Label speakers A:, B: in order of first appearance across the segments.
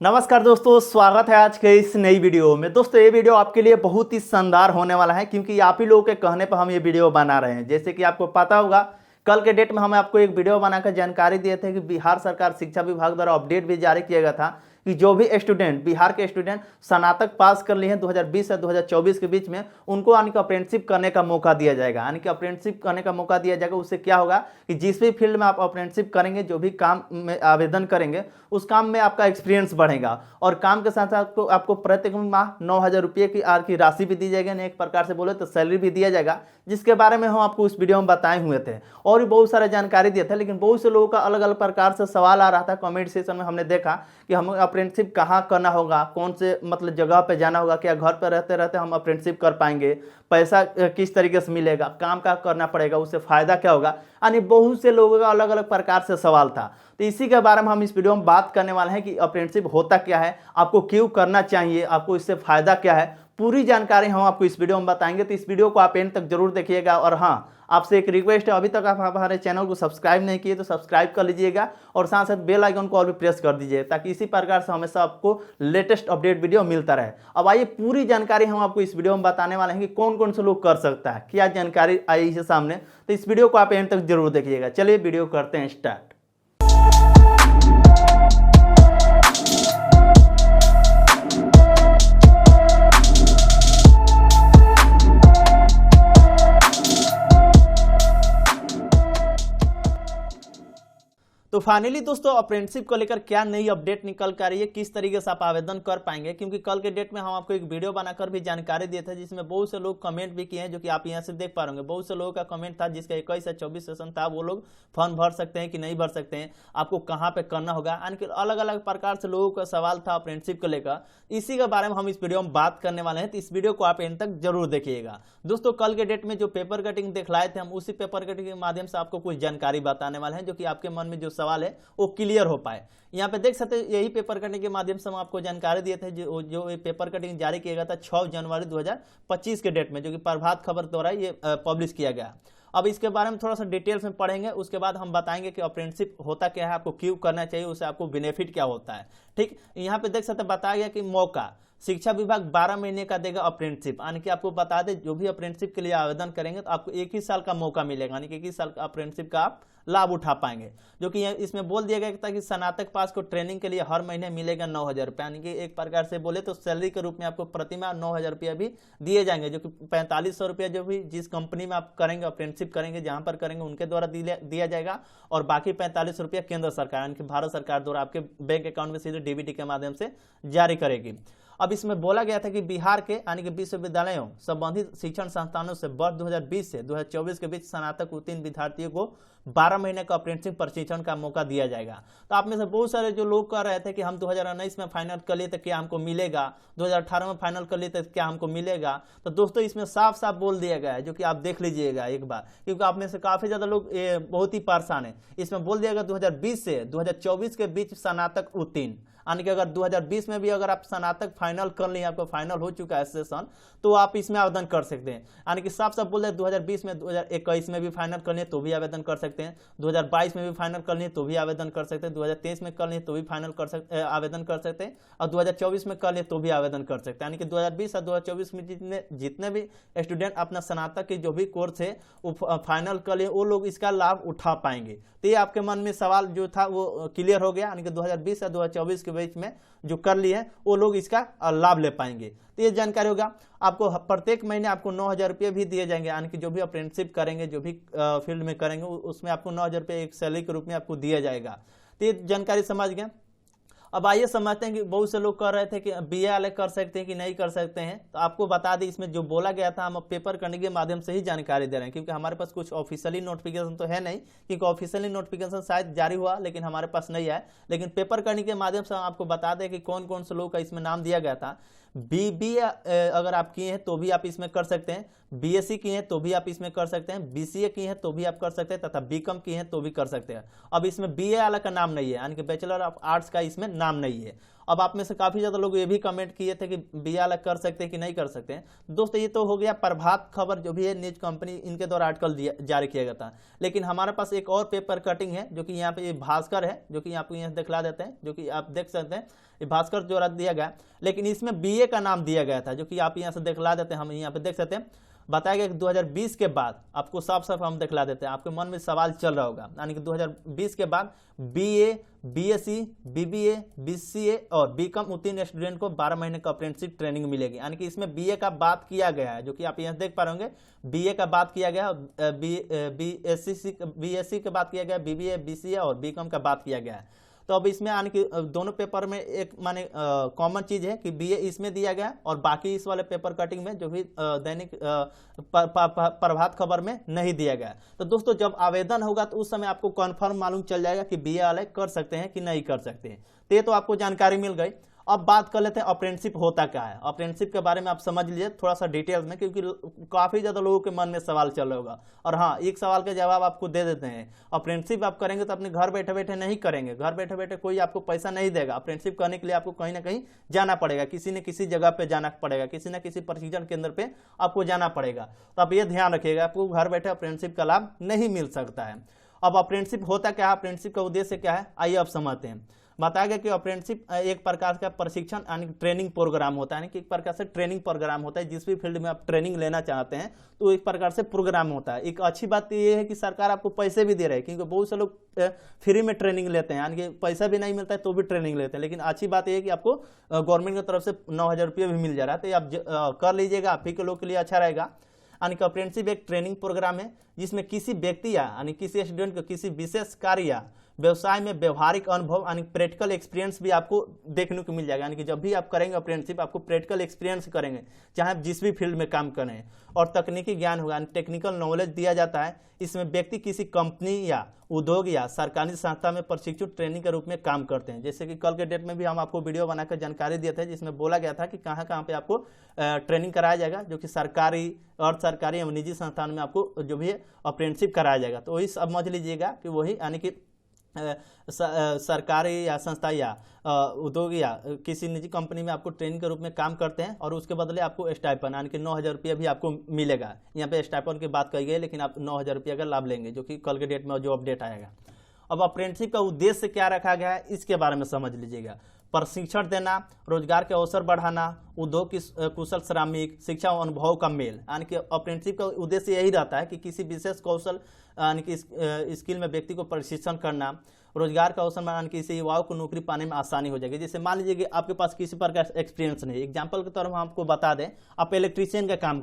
A: नमस्कार दोस्तों, स्वागत है आज के इस नई वीडियो में। दोस्तों ये वीडियो आपके लिए बहुत ही शानदार होने वाला है क्योंकि आप ही लोगों के कहने पर हम ये वीडियो बना रहे हैं। जैसे कि आपको पता होगा, कल के डेट में हम आपको एक वीडियो बनाकर जानकारी दिए थे कि बिहार सरकार शिक्षा विभाग द्वारा अपडेट भी जारी किया गया था कि जो भी स्टूडेंट, बिहार के स्टूडेंट स्नातक पास कर लिए हैं 2020 से 2024 के बीच में, उनको यानी कि अप्रेंटिसशिप करने का मौका दिया जाएगा। यानी कि अप्रेंटिसशिप करने का मौका दिया जाएगा। उससे क्या होगा कि जिस भी फील्ड में आप अप्रेंटिसशिप करेंगे, जो भी काम में आवेदन करेंगे, उस काम में आपका एक्सपीरियंस बढ़ेगा और काम के साथ साथ आपको प्रत्येक माह 9,000 रुपये की राशि भी दी जाएगी। एक प्रकार से बोले तो सैलरी भी दिया जाएगा, जिसके बारे में हम आपको इस वीडियो में बताए हुए थे और भी बहुत सारा जानकारी दिया था। लेकिन बहुत से लोगों का अलग अलग प्रकार से सवाल आ रहा था। कमेंट सेक्शन में हमने देखा कि हम अप्रेंटिसशिप कहाँ करना होगा, कौन से मतलब जगह पे जाना होगा, क्या घर पर रहते रहते हम अप्रेंटिसशिप कर पाएंगे, पैसा किस तरीके से मिलेगा, काम क्या करना पड़ेगा, उससे फ़ायदा क्या होगा। यानी बहुत से लोगों का अलग अलग प्रकार से सवाल था। तो इसी के बारे में हम इस वीडियो में बात करने वाले हैं कि अप्रेंटिसशिप होता क्या है, आपको क्यों करना चाहिए, आपको इससे फ़ायदा क्या है, पूरी जानकारी हम आपको इस वीडियो में बताएंगे। तो इस वीडियो को आप एंड तक जरूर देखिएगा। और हाँ, आपसे एक रिक्वेस्ट है, अभी तक आप हमारे चैनल को सब्सक्राइब नहीं किए तो सब्सक्राइब कर लीजिएगा और साथ साथ बेल आइकन को और भी प्रेस कर दीजिए ताकि इसी प्रकार से हमेशा आपको लेटेस्ट अपडेट वीडियो मिलता रहे। अब आइए, पूरी जानकारी हम आपको इस वीडियो में बताने वाले हैं कि कौन कौन से लोग कर सकता है, क्या जानकारी आई है सामने। तो इस वीडियो को आप एंड तक जरूर देखिएगा। चलिए वीडियो करते हैं स्टार्ट। तो फाइनली दोस्तों, अप्रेंटिसशिप को लेकर क्या नई अपडेट निकल कर रही है, किस तरीके से आप आवेदन कर पाएंगे, क्योंकि कल के डेट में हम आपको एक वीडियो बनाकर भी जानकारी दिए थे जिसमें बहुत से लोग कमेंट भी किए हैं, जो कि आप यहां से देख पा रहे होंगे। बहुत से लोगों का कमेंट था जिसका 21 से 24 सेशन था, वो लोग फॉर्म भर सकते हैं कि नहीं भर सकते हैं, आपको कहाँ पे करना होगा, यानी कि अलग अलग प्रकार से लोगों का सवाल था अप्रेंटिसशिप को लेकर। इसी के बारे में हम इस वीडियो में बात करने वाले हैं। तो इस वीडियो को आप एंड तक जरूर देखिएगा। दोस्तों, कल के डेट में जो पेपर कटिंग दिखलाए थे, हम उसी पेपर कटिंग के माध्यम से आपको कुछ जानकारी बताने वाले हैं, जो कि आपके मन में जो सवाल है वो क्लियर हो पाए। यहाँ पे देख सकते हैं, यही पेपर कटिंग के माध्यम से हम आपको जानकारी दिए थे। जो ये पेपर कटिंग जारी किया गया था 6 जनवरी 2025 के डेट में, जो कि प्रभात खबर द्वारा ये पब्लिश किया गया। अब इसके बारे में थोड़ा सा डिटेल्स में पढ़ेंगे, उसके बाद हम बताएंगे कि अप्रेंटिसशिप होता क्या है, आपको क्यों करना चाहिए, उससे आपको बेनिफिट क्या होता है। ठीक, यहाँ पे देख सकते हैं बताया गया कि मौका शिक्षा विभाग 12 महीने का देगा अप्रेंटिसशिप। यानी कि आपको बता दें, जो भी अप्रेंटिसशिप के लिए आवेदन करेंगे तो आपको 1 ही साल का मौका मिलेगा, यानी कि 1 ही साल का अप्रेंटिसशिप का आप लाभ उठा पाएंगे। जो कि इसमें बोल दिया गया था कि स्नातक पास को ट्रेनिंग के लिए हर महीने मिलेगा 9,000 रुपये, यानी कि एक प्रकार से बोले तो सैलरी के रूप में आपको प्रतिमाह 9,000 रुपया भी दिए जाएंगे, जो कि 4500 रुपया जो भी जिस कंपनी में आप करेंगे, अप्रेंटिसशिप करेंगे, जहां पर करेंगे उनके द्वारा दिया जाएगा और बाकी 45 रुपया केंद्र सरकार यानी कि भारत सरकार द्वारा आपके बैंक अकाउंट में सीधे डीबीटी के माध्यम से जारी करेगी। अब इसमें बोला गया था कि बिहार के यानी कि विश्वविद्यालयों संबंधित शिक्षण संस्थानों से वर्ष 2020 से 2024 के बीच स्नातक उत्तीर्ण विद्यार्थियों को 12 महीने का अप्रेंटिसशिप प्रशिक्षण का मौका दिया जाएगा। तो आप में से बहुत सारे जो लोग कह रहे थे कि हम 2019 में फाइनल कर लिए तो क्या हमको मिलेगा, 2018 में फाइनल कर लिए तो क्या हमको मिलेगा। तो दोस्तों, इसमें साफ साफ बोल दिया गया है, जो कि आप देख लीजिएगा एक बार, क्योंकि आप में से काफी ज्यादा लोग बहुत ही परेशान है। इसमें बोल दिया गया 2020 से 2024 के बीच स्नातक उत्तीर्ण, यानी कि अगर 2020 में भी अगर आप स्नातक फाइनल कर लिए, आपको फाइनल हो चुका है सेशन, तो आप इसमें आवेदन कर सकते हैं। यानी कि साफ साफ बोल रहे 2020 में 2021 में भी फाइनल कर लिए तो भी आवेदन कर सकते हैं, 2022 में भी फाइनल कर लिए तो भी आवेदन कर सकते हैं, 2023 में कर लिए तो भी फाइनल आवेदन कर सकते हैं और 2024 में कर लिए तो भी आवेदन कर सकते हैं। यानी कि 2020 और 2024 में जितने भी स्टूडेंट अपना स्नातक के जो भी कोर्स है वो फाइनल कर लिए, वो लोग इसका लाभ उठा पाएंगे। तो ये आपके मन में सवाल जो था वो क्लियर हो गया, यानी कि 2020 और 2024 के बीच में जो कर लिए हैं वो लोग इसका लाभ ले पाएंगे। तो ये जानकारी होगा। आपको प्रत्येक महीने आपको 9,000 रुपये भी दिए जाएंगे, यानी कि जो भी अप्रेंटिसशिप करेंगे, जो भी फील्ड में करेंगे, उसमें आपको 9,000 रुपये एक सैलरी के रूप में आपको दिया जाएगा। तो ये जानकारी समझ गए। अब आइए समझते हैं कि बहुत से लोग कह रहे थे कि बीए वाले कर सकते हैं कि नहीं कर सकते हैं। तो आपको बता दें, इसमें जो बोला गया था हम पेपर करने के माध्यम से ही जानकारी दे रहे हैं, क्योंकि हमारे पास कुछ ऑफिशियली नोटिफिकेशन तो है नहीं, क्योंकि ऑफिशियली नोटिफिकेशन शायद जारी हुआ लेकिन हमारे पास नहीं है। लेकिन पेपर करने के माध्यम से हम आपको बता दें कि कौन कौन से लोग का इसमें नाम दिया गया था। BBA अगर आप किए हैं तो भी आप इसमें कर सकते हैं, BSc किए हैं तो भी आप इसमें कर सकते हैं, BCA किए हैं तो भी आप कर सकते हैं, तथा BCom किए हैं तो भी कर सकते हैं। अब इसमें BA वाला का नाम नहीं है, यानी कि बैचलर ऑफ आर्ट्स का इसमें नाम नहीं है। अब आप में से काफ़ी ज़्यादा लोग ये भी कमेंट किए थे कि BA वाला कर सकते हैं कि नहीं कर सकते हैं। दोस्तों ये तो हो गया प्रभात खबर जो भी है न्यूज कंपनी, इनके द्वारा आर्टिकल जारी किया गया था। लेकिन हमारे पास एक और पेपर कटिंग है जो कि यहाँ पे ये भास्कर है, जो कि आपको यहाँ दिखला देते हैं, जो कि आप देख सकते हैं ये भास्कर द्वारा दिया गया। लेकिन इसमें BA का नाम दिया गया था, जो कि आप यहाँ से दिखला देते हैं, हम यहाँ पे देख सकते हैं। बताया गया कि 2020 के बाद, आपको साफ साफ हम दिखला देते हैं, आपके मन में सवाल चल रहा होगा, यानी कि 2020 के बाद BA, BSc, BBA, BCA और BCom उत्तीर्ण स्टूडेंट को 12 महीने का अप्रेंटिसशिप ट्रेनिंग मिलेगी। यानी कि इसमें BA का बात किया गया है, जो कि आप यहाँ देख पा रहे होंगे, BA का बात किया गया, BSc का बात किया गया, BBA, BCA और BCom का बात किया गया है। तो अब इसमें आने की दोनों पेपर में एक माने कॉमन चीज है कि BA इसमें दिया गया और बाकी इस वाले पेपर कटिंग में जो भी दैनिक प्रभात खबर में नहीं दिया गया। तो दोस्तों जब आवेदन होगा तो उस समय आपको कन्फर्म मालूम चल जाएगा कि BA वाले कर सकते हैं कि नहीं कर सकते हैं। तो ये तो आपको जानकारी मिल गई। अब बात कर लेते हैं अप्रेंटिसशिप होता क्या है। अप्रेंटिसशिप के बारे में आप समझ लीजिए थोड़ा सा डिटेल्स में, क्योंकि काफी ज्यादा लोगों के मन में सवाल चल रहा होगा। और हाँ, एक सवाल का जवाब आपको दे देते हैं, अप्रेंटिसशिप आप करेंगे तो अपने घर बैठे बैठे नहीं करेंगे, घर बैठे बैठे कोई आपको पैसा नहीं देगा। अप्रेंटिसशिप करने के लिए आपको कहीं ना कहीं जाना पड़ेगा, किसी न किसी जगह पे जाना पड़ेगा, किसी न किसी प्रशिक्षण केंद्र पे आपको जाना पड़ेगा। तो आप ये ध्यान रखिएगा, आपको घर बैठे अप्रेंटिसशिप का लाभ नहीं मिल सकता है। अब अप्रेंटिसशिप होता क्या है, अप्रेंटिसशिप का उद्देश्य क्या है, आइए अब समझते हैं। बताया गया कि अप्रेंटिसशिप एक प्रकार का प्रशिक्षण यानी ट्रेनिंग प्रोग्राम होता है, यानी कि एक प्रकार से ट्रेनिंग प्रोग्राम होता है। जिस भी फील्ड में आप ट्रेनिंग लेना चाहते हैं तो एक प्रकार से प्रोग्राम होता है। एक अच्छी बात ये है कि सरकार आपको पैसे भी दे रही है, क्योंकि बहुत से लोग फ्री में ट्रेनिंग लेते हैं, यानी कि पैसा भी नहीं मिलता है तो भी ट्रेनिंग लेते हैं। लेकिन अच्छी बात यह है कि आपको गवर्नमेंट की तरफ से 9,000 रुपये भी मिल जा रहा है, तो आप कर लीजिएगा, आप ही के लोग के लिए अच्छा रहेगा। यानी कि अप्रेंटिसशिप एक ट्रेनिंग प्रोग्राम है जिसमें किसी व्यक्ति यानी किसी स्टूडेंट को किसी विशेष कार्य या व्यवसाय में व्यवहारिक अनुभव यानी प्रैक्टिकल एक्सपीरियंस भी आपको देखने को मिल जाएगा। यानी कि जब भी आप करेंगे अप्रेंटिसशिप, आपको प्रैक्टिकल एक्सपीरियंस करेंगे, चाहे आप जिस भी फील्ड में काम करें, और तकनीकी ज्ञान होगा, टेक्निकल नॉलेज दिया जाता है। इसमें व्यक्ति किसी कंपनी या उद्योग या सरकारी संस्था में प्रशिक्षु ट्रेनिंग के रूप में काम करते हैं। जैसे कि कल के डेट में भी हम आपको वीडियो बनाकर जानकारी दिए थे, जिसमें बोला गया था कि कहाँ कहाँ पे आपको ट्रेनिंग कराया जाएगा, जो कि सरकारी, अर्ध सरकारी एवं निजी संस्थान में आपको जो भी है अप्रेंटिसशिप कराया जाएगा। तो वही समझ लीजिएगा कि वही यानी कि सरकारी या संस्था या उद्योग या किसी निजी कंपनी में आपको ट्रेनिंग के रूप में काम करते हैं, और उसके बदले आपको स्टाइपन यानी कि 9,000 रुपये भी आपको मिलेगा। यहाँ पे स्टाइपन की बात कही गई, लेकिन आप 9,000 रुपये का लाभ लेंगे, जो कि कल के डेट में जो अपडेट आएगा। अब अप्रेंटिसशिप का उद्देश्य क्या रखा गया है, इसके बारे में समझ लीजिएगा। प्रशिक्षण देना, रोजगार के अवसर बढ़ाना, उद्योग की कुशल श्रमिक, शिक्षा और अनुभव का मेल। यानी कि अप्रेंटिसशिप का उद्देश्य यही रहता है कि किसी विशेष कौशल यानी कि स्किल में व्यक्ति को प्रशिक्षण करना, रोजगार का अवसर यानी कि इससे युवाओं को नौकरी पाने में आसानी हो जाएगी। जैसे मान लीजिए कि आपके पास किसी प्रकार का एक्सपीरियंस नहीं, एग्जांपल के तौर पर हम आपको बता दें, आप इलेक्ट्रीशियन का काम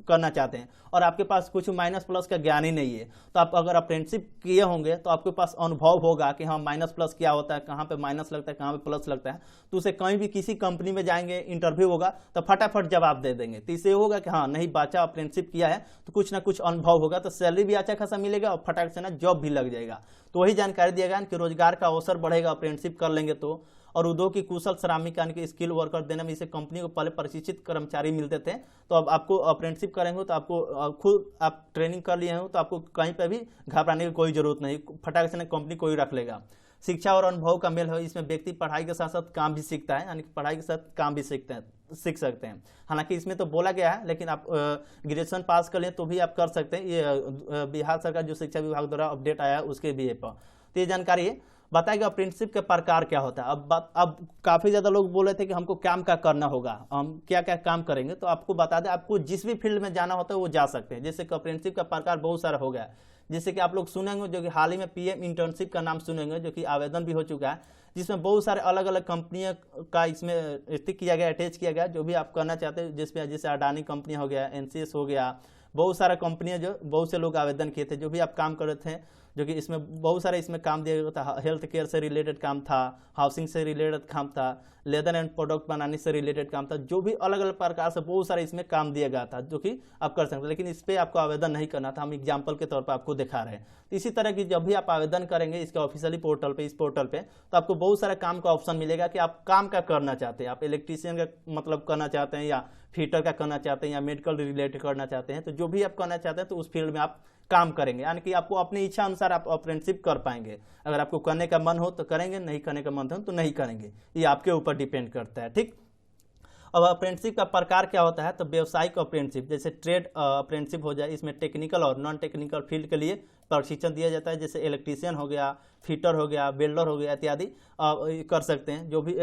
A: करना चाहते हैं और आपके पास कुछ माइनस प्लस का ज्ञान ही नहीं है, तो आप अगर अप्रेंटिसशिप किए होंगे तो आपके पास अनुभव होगा कि हाँ माइनस प्लस क्या होता है, कहाँ पे माइनस लगता है, कहाँ पे प्लस लगता है। तो उसे कहीं भी किसी कंपनी में जाएंगे, इंटरव्यू होगा तो फटाफट जवाब दे देंगे। तो इससे होगा कि हाँ नहीं, बच्चा अप्रेंटिसशिप किया है तो कुछ ना कुछ अनुभव होगा, तो सैलरी भी अच्छा खासा मिलेगा और फटाक से ना जॉब भी लग जाएगा। तो वही जानकारी दिया गया कि रोजगार का अवसर बढ़ेगा अप्रेंटिसशिप कर लेंगे तो, और उद्योग की कुशल श्रमिक यानी कि स्किल वर्कर देने में, इसे कंपनी को पहले प्रशिक्षित कर्मचारी मिलते थे, तो अब आपको अप्रेंटिसशिप करेंगे तो आपको खुद आप ट्रेनिंग कर लिए हो तो आपको कहीं पे भी घबराने की कोई जरूरत नहीं, फटाक से कंपनी को ही रख लेगा। शिक्षा और अनुभव का मेल है, इसमें व्यक्ति पढ़ाई के साथ साथ काम भी सीखता है, यानी कि पढ़ाई के साथ काम भी सीख सकते हैं। हालांकि इसमें तो बोला गया है, लेकिन आप ग्रेजुएशन पास कर लें तो भी आप कर सकते हैं। ये बिहार सरकार जो शिक्षा विभाग द्वारा अपडेट आया है उसके भी पर तो ये जानकारी है। बताएगा अप्रेंटिसशिप के प्रकार क्या होता है। अब काफी ज्यादा लोग बोल रहे थे कि हमको काम क्या करना होगा, हम क्या क्या काम करेंगे, तो आपको बता दें, आपको जिस भी फील्ड में जाना होता है वो जा सकते हैं। जैसे कि अप्रेंटिसशिप का प्रकार बहुत सारा हो गया, जैसे कि आप लोग सुनेंगे, जो कि हाल ही में PM इंटर्नशिप का नाम सुनेंगे, जो कि आवेदन भी हो चुका है, जिसमें बहुत सारे अलग अलग कंपनियों का इसमें स्टिक किया गया, अटैच किया गया, जो भी आप करना चाहते हैं। जिसमें जैसे अडानी कंपनी हो गया, NCS हो गया, बहुत सारा कंपनियां जो बहुत से लोग आवेदन किए थे, जो भी आप काम कर रहे थे, जो कि इसमें बहुत सारे इसमें काम दिया गया था। हेल्थ केयर से रिलेटेड काम था, हाउसिंग से रिलेटेड काम था, लेदर एंड प्रोडक्ट बनाने से रिलेटेड काम था, जो भी अलग अलग प्रकार से बहुत सारे इसमें काम दिया गया था जो कि आप कर सकते हैं। लेकिन इस पर आपको आवेदन नहीं करना था, हम एग्जाम्पल के तौर पर आपको दिखा रहे हैं। तो इसी तरह की जब भी आप आवेदन करेंगे इसके ऑफिशियली पोर्टल पे, इस पोर्टल पे, तो आपको बहुत सारा काम का ऑप्शन मिलेगा कि आप काम का करना चाहते हैं, आप इलेक्ट्रीशियन का मतलब करना चाहते हैं, या फिटर का करना चाहते हैं, या मेडिकल रिलेटेड करना चाहते हैं। तो जो भी आप करना चाहते हैं तो उस फील्ड में आप काम करेंगे, यानी कि आपको अपनी इच्छा अनुसार आप अप्रेंटिसशिप कर पाएंगे। अगर आपको करने का मन हो तो करेंगे, नहीं करने का मन हो तो नहीं करेंगे, ये आपके ऊपर डिपेंड करता है। ठीक, अब अप्रेंटिसशिप का प्रकार क्या होता है, तो व्यवसायिक अप्रेंटिसशिप जैसे ट्रेड अप्रेंटिसशिप हो जाए, इसमें टेक्निकल और नॉन टेक्निकल फील्ड के लिए प्रशिक्षण दिया जाता है। जैसे इलेक्ट्रीशियन हो गया, फिटर हो गया, वेल्डर हो गया इत्यादि कर सकते हैं। जो भी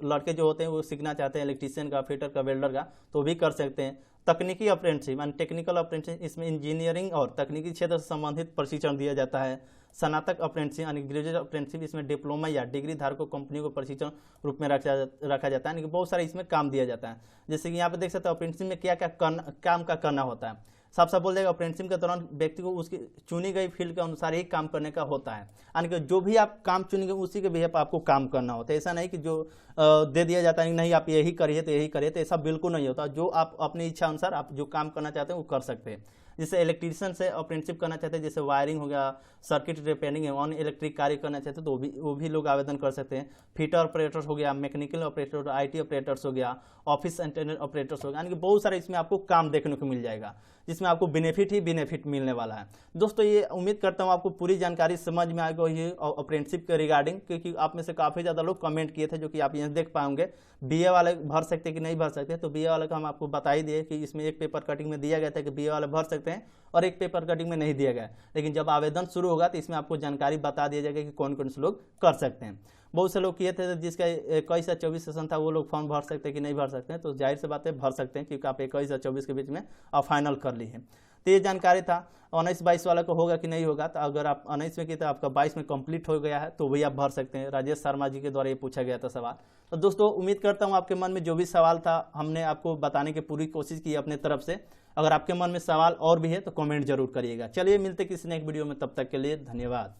A: लड़के जो होते हैं वो सीखना चाहते हैं इलेक्ट्रीशियन का, फिटर का, वेल्डर का, तो भी कर सकते हैं। तकनीकी अप्रेंटिसशिप यानी टेक्निकल अप्रेंटिसशिप, इसमें इंजीनियरिंग और तकनीकी क्षेत्र से संबंधित प्रशिक्षण दिया जाता है। स्नातक अप्रेंटिसशिप यानी ग्रेजुएट अप्रेंटिसशिप, इसमें डिप्लोमा या डिग्री धारकों कंपनियों को प्रशिक्षण रूप में रखा जाता है, यानी कि बहुत सारे इसमें काम दिया जाता है। जैसे कि यहाँ पे देख सकते हैं अप्रेंटिसशिप में क्या क्या काम का करना होता है। साफ साफ बोल देगा अप्रेंटिसशिप के दौरान व्यक्ति को उसकी चुनी गई फील्ड के अनुसार ही काम करने का होता है, यानी कि जो भी आप काम चुनेंगे उसी के भी आपको काम करना होता है। ऐसा नहीं कि जो दे दिया जाता है नहीं आप यही करिए तो यही करिए, तो ऐसा बिल्कुल नहीं होता। जो आप अपनी इच्छा अनुसार आप जो काम करना चाहते हैं वो कर सकते हैं। जैसे इलेक्ट्रीशियन से अप्रेंटिसशिप करना चाहते हैं, जैसे वायरिंग हो गया, सर्किट रिपेयरिंग, ऑन इलेक्ट्रिक कार्य करना चाहते हैं तो वो भी लोग आवेदन कर सकते हैं। फिटर ऑपरेटर्स हो गया, मैकेनिकल ऑपरेटर, IT ऑपरेटर्स हो गया, ऑफिस अटेंडेंट ऑपरेटर्स हो गया, यानी कि बहुत सारे इसमें आपको काम देखने को मिल जाएगा, जिसमें आपको बेनिफिट ही बेनिफिट मिलने वाला है। दोस्तों ये उम्मीद करता हूँ आपको पूरी जानकारी समझ में आएगी ये अप्रेंटिसशिप के रिगार्डिंग, क्योंकि आप में से काफ़ी ज़्यादा लोग कमेंट किए थे, जो कि आप यहाँ देख पाएंगे। BA वाले भर सकते कि नहीं भर सकते, तो BA वाले का हम आपको बता ही दिए कि इसमें एक पेपर कटिंग में दिया गया था कि BA वाले भर सकते हैं और एक पेपर कटिंग में नहीं दिया गया। लेकिन जब आवेदन शुरू होगा तो इसमें आपको जानकारी बता दिया जाएगा कि कौन कौन से लोग कर सकते हैं। बहुत से लोग किए थे जिसका 21 से 24 सेशन था, वो लोग फॉर्म भर सकते हैं कि नहीं भर सकते हैं, तो जाहिर से बात है भर सकते हैं, क्योंकि आप 21 से 24 के बीच में आप फाइनल कर ली है। तो ये जानकारी था। 19-22 वाला को होगा कि नहीं होगा, तो अगर आप 19 में किए तो आपका 22 में कंप्लीट हो गया है तो वही आप भर सकते हैं। राजेश शर्मा जी के द्वारा ये पूछा गया था सवाल। तो दोस्तों उम्मीद करता हूँ आपके मन में जो भी सवाल था हमने आपको बताने की पूरी कोशिश की अपने तरफ से। अगर आपके मन में सवाल और भी है तो कमेंट जरूर करिएगा। चलिए मिलते किसी नेक्स्ट वीडियो में, तब तक के लिए धन्यवाद।